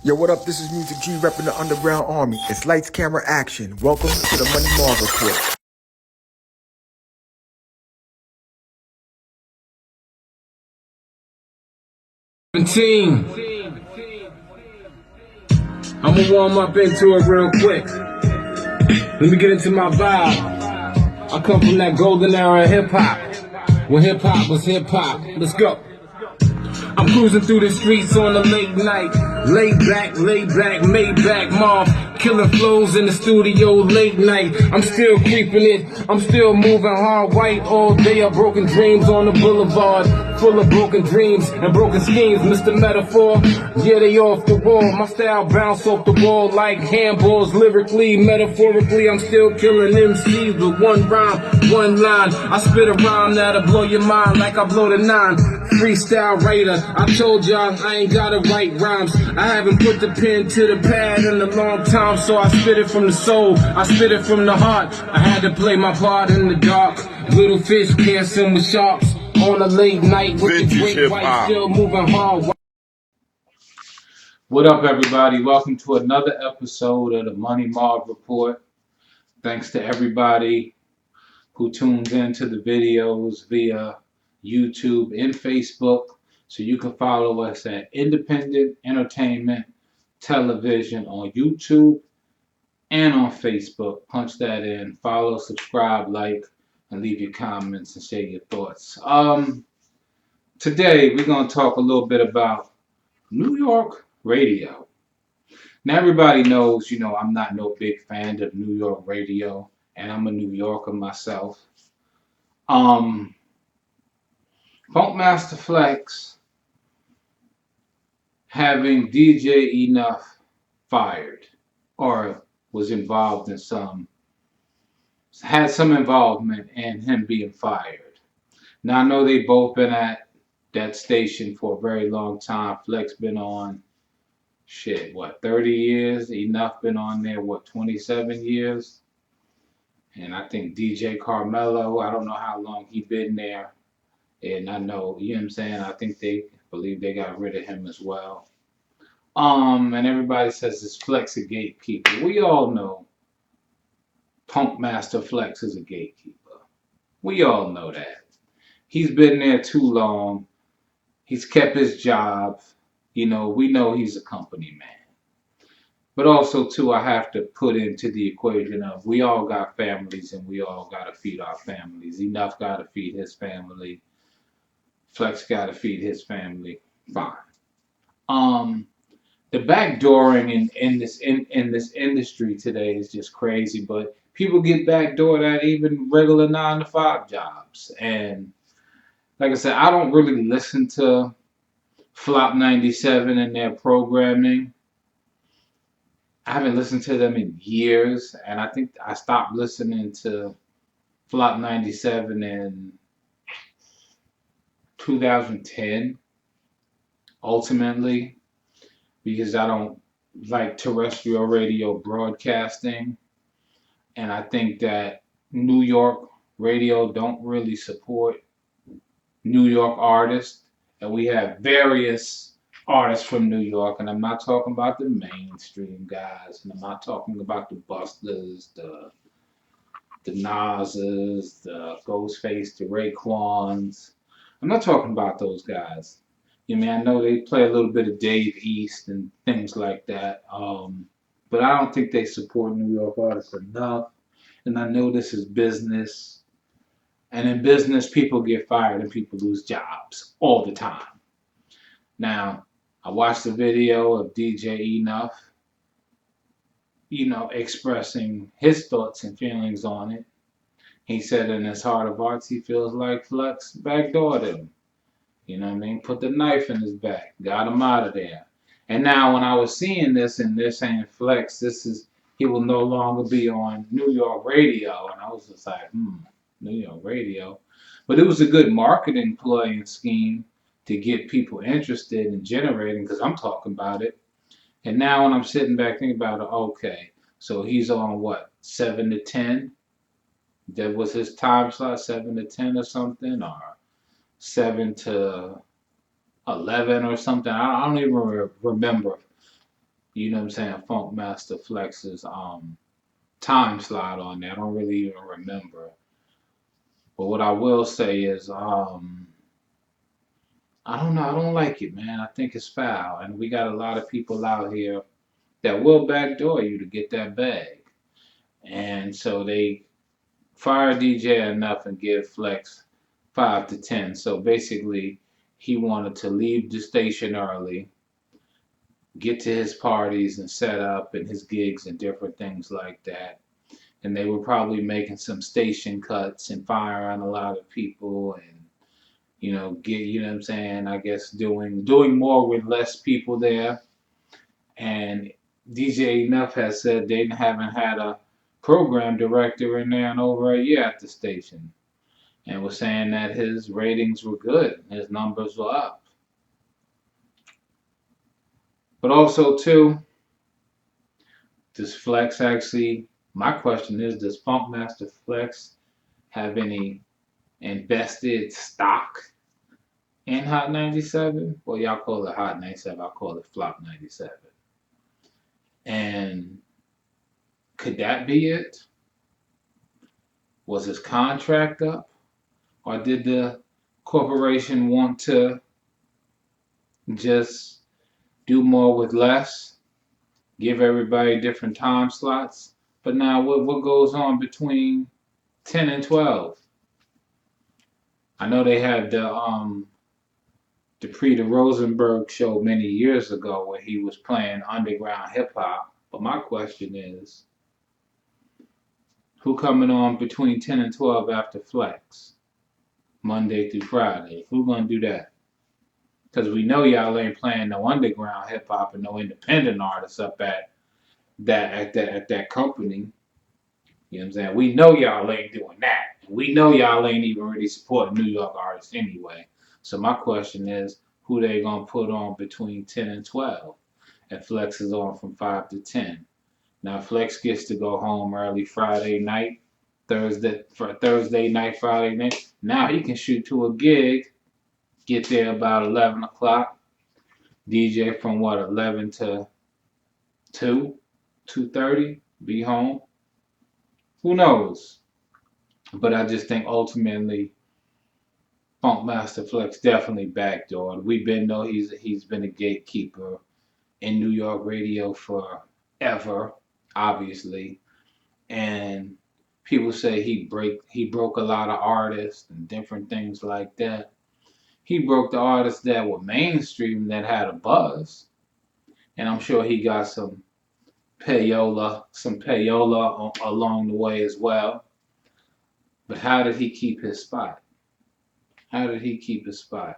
Yo, what up? This is Music G repping the Underground Army. It's lights, camera, action. Welcome to the Money Marv Report. I'ma warm up into it real quick. Let me get into my vibe. I come from that golden era of hip hop, when hip hop was hip hop. Let's go. I'm cruising through the streets on a late night. Laid back, made back, Marv. Killer flows in the studio late night. I'm still creeping it, I'm still moving hard white all day. Of broken dreams on the boulevard, full of broken dreams and broken schemes. Mr. Metaphor, yeah, they off the wall. My style bounce off the wall like handballs. Lyrically, metaphorically, I'm still killing MCs with one rhyme, one line. I spit a rhyme that'll blow your mind like I blow the 9. Freestyle writer, I told y'all I ain't gotta write rhymes. I haven't put the pen to the pad in a long time, so I spit it from the soul, I spit it from the heart. I had to play my part in the dark. Little fish can't swim with sharks. On a late night with the great white still moving hard. What up, everybody? Welcome to another episode of the Money Marv Report. Thanks to everybody who tunes into the videos via YouTube and Facebook. So you can follow us at Independent Entertainment Television on YouTube and on Facebook. Punch that in. Follow, subscribe, like, and leave your comments and share your thoughts. Today we're going to talk a little bit about New York radio. Now everybody knows, I'm not no big fan of New York radio, and I'm a New Yorker myself. Funkmaster Flex having DJ Enuff fired, or was involved in had some involvement in him being fired. Now I know they both been at that station for a very long time. Flex been on 30 years? Enuff been on there 27 years? And I think DJ Carmelo, I don't know how long he been there. And I know, you know what I'm saying? I think they believe they got rid of him as well. And everybody says this Flex a gatekeeper. We all know Funkmaster Flex is a gatekeeper. We all know that. He's been there too long. He's kept his job. We know he's a company man. But also, too, I have to put into the equation of we all got families and we all got to feed our families. Enuff got to feed his family. Flex got to feed his family. Fine. The backdooring in this industry today is just crazy. But people get backdoored at even regular 9-to-5 jobs. And like I said, I don't really listen to Flop 97 and their programming. I haven't listened to them in years, and I think I stopped listening to Flop 97 in 2010, ultimately, because I don't like terrestrial radio broadcasting, and I think that New York radio don't really support New York artists, and we have various artists from New York, and I'm not talking about the mainstream guys, and I'm not talking about the Busters, the Nas's, the Ghostface, the Raekwons. I'm not talking about those guys. I know they play a little bit of Dave East and things like that, but I don't think they support New York artists enough, and I know this is business, and in business, people get fired and people lose jobs all the time. Now, I watched the video of DJ Enuff, expressing his thoughts and feelings on it. He said in his heart of hearts he feels like Flex backdoored him. You know what I mean? Put the knife in his back, got him out of there. And now when I was seeing this and they're saying Flex, he will no longer be on New York radio. And I was just like, New York radio. But it was a good marketing play and scheme to get people interested in generating, because I'm talking about it. And now when I'm sitting back thinking about it, okay, so he's on 7 to 10? That was his time slot, 7 to 10 or something, or 7 to 11 or something. I don't even remember. you know what I'm saying, Funkmaster Flex's time slot on there. I don't really even remember. But what I will say is, I don't know. I don't like it, man. I think it's foul, and we got a lot of people out here that will backdoor you to get that bag, and so they fire DJ Enuff and give Flex 5 to 10. So basically, he wanted to leave the station early, get to his parties and set up and his gigs and different things like that. And they were probably making some station cuts and firing a lot of people and you know what I'm saying, I guess doing more with less people there. And DJ Enuff has said they haven't had a program director in there in over a year at the station, and was saying that his ratings were good, his numbers were up. But also too, does Flex actually? My question is, does Funkmaster Flex have any invested stock in Hot 97? Well, y'all call it Hot 97. I call it Flop 97. And could that be it? Was his contract up? Or did the corporation want to just do more with less? Give everybody different time slots? But now what goes on between 10 and 12? I know they had the Pre Rosenberg show many years ago where he was playing underground hip hop. But my question is, who coming on between 10 and 12 after Flex? Monday through Friday. Who gonna do that? Because we know y'all ain't playing no underground hip hop and no independent artists up at that company. You know what I'm saying? We know y'all ain't doing that. We know y'all ain't even really supporting New York artists anyway. So my question is, who they gonna put on between 10 and 12? And Flex is on from 5 to 10. Now Flex gets to go home early Friday night, Thursday night, Friday night. Now he can shoot to a gig, get there about 11 o'clock, DJ from 11 to 2, 2:30, be home. Who knows? But I just think ultimately Funkmaster Flex definitely backdoored. We've been know he's been a gatekeeper in New York radio forever, obviously. And people say he broke a lot of artists and different things like that. He broke the artists that were mainstream that had a buzz. And I'm sure he got some payola along the way as well. But how did he keep his spot? How did he keep his spot?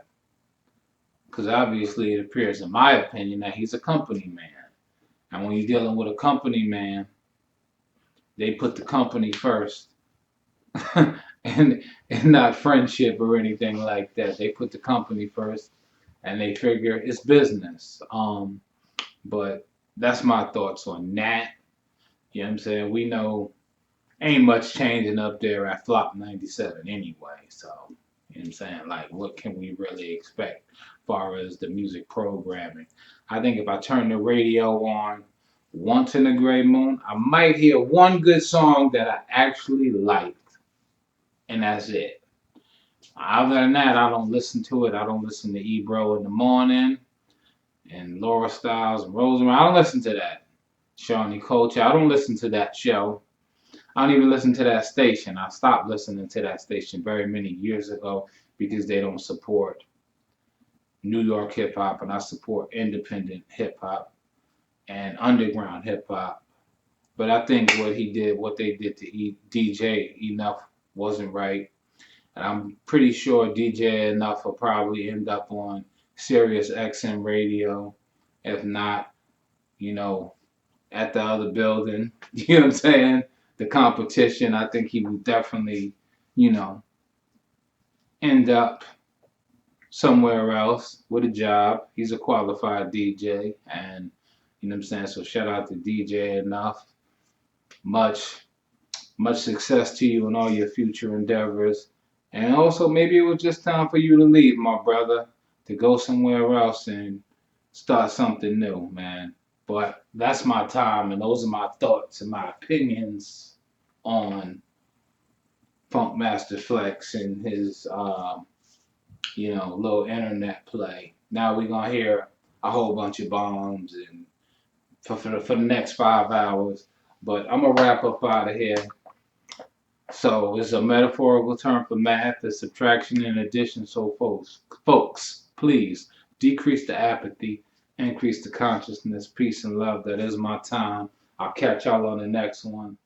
Because obviously it appears, in my opinion, that he's a company man. And when you're dealing with a company man, they put the company first. and not friendship or anything like that. They put the company first and they figure it's business. But that's my thoughts on that. You know what I'm saying? We know ain't much changing up there at Flop 97 anyway. So, you know what I'm saying? Like, what can we really expect as far as the music programming? I think if I turn the radio on once in a gray moon, I might hear one good song that I actually liked. And that's it. Other than that, I don't listen to it. I don't listen to Ebro in the morning and Laura Styles and Rosemary. I don't listen to that. Shawnee Culture. I don't listen to that show. I don't even listen to that station. I stopped listening to that station very many years ago because they don't support New York hip hop, and I support independent hip hop and underground hip hop. But I think what they did to DJ Enuff wasn't right. And I'm pretty sure DJ Enuff will probably end up on Sirius XM radio, if not, you know, at the other building. You know what I'm saying? The competition, I think he would definitely, you know, end up somewhere else with a job. He's a qualified DJ, and you know what I'm saying? So shout out to DJ Enuff. Much success to you in all your future endeavors. And also, maybe it was just time for you to leave, my brother, to go somewhere else and start something new, man. But that's my time, and those are my thoughts and my opinions on Funkmaster Flex and his, little internet play. Now we're gonna hear a whole bunch of bombs and for the next 5 hours. But I'm gonna wrap up out of here. So it's a metaphorical term for math, the subtraction and addition. So folks, please decrease the apathy, increase the consciousness, peace and love. That is my time. I'll catch y'all on the next one.